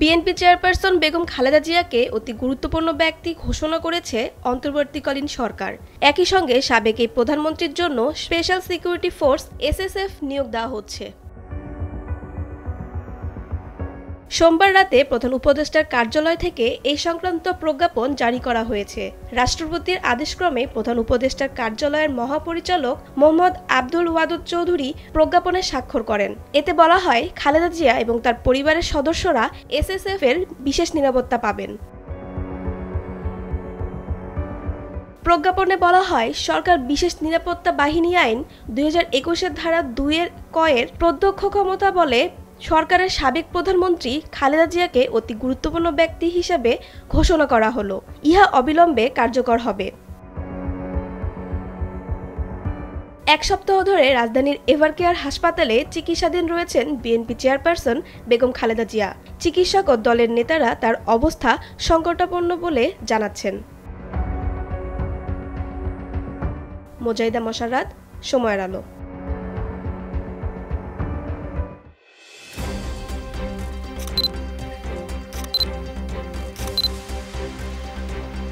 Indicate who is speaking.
Speaker 1: BNP chairperson Begum Khaleda জিয়াকে অতি গুরুত্বপূর্ণ ব্যক্তি ঘোষণা করেছে অন্তর্বর্তীকালীন সরকার। একই সঙ্গে সাবেক এই প্রধানমন্ত্রীর জন্য স্পেশাল সিকিউরিটি ফোর্স এসএসএফ নিয়োগ দেওয়া হচ্ছে। সোমবার রাতে প্রধান উপদেষ্টার কার্যালয় থেকে এই সংক্রান্ত প্রজ্ঞাপন জারি করা হয়েছে। রাষ্ট্রপতির আদেশক্রমে প্রধান উপদেষ্টার কার্যালয়ের মহাপরিচালক মোহাম্মদ আব্দুল ওয়াদুদ চৌধুরী প্রজ্ঞাপনে স্বাক্ষর করেন। এতে বলা হয়, খালেদা জিয়া এবং তার পরিবারের সদস্যরা এসএসএফ এর বিশেষ নিরাপত্তা পাবেন। প্রজ্ঞাপনে বলা হয়, সরকার বিশেষ নিরাপত্তা বাহিনী আইন 2021-এর ধারা 2-এর কয়ের প্রত্যক্ষ ক্ষমতা বলে সরকারের সাবেক প্রধানমন্ত্রী খালেদা জিয়াকে অতি গুরুত্বপূর্ণ ব্যক্তি হিসেবে ঘোষণা করা হলো। ইহা অবিলম্বে কার্যকর হবে। এক সপ্তাহ ধরে রাজধানীর এভারকেয়ার হাসপাতালে চিকিৎসাধীন রয়েছেন বিএনপি চেয়ারপারসন বেগম খালেদা জিয়া। চিকিৎসক ও দলের নেতারা তার অবস্থা সংকটাপন্ন বলে জানাচ্ছেন। মোজাহিদা মশাররত, সময়ের আলো।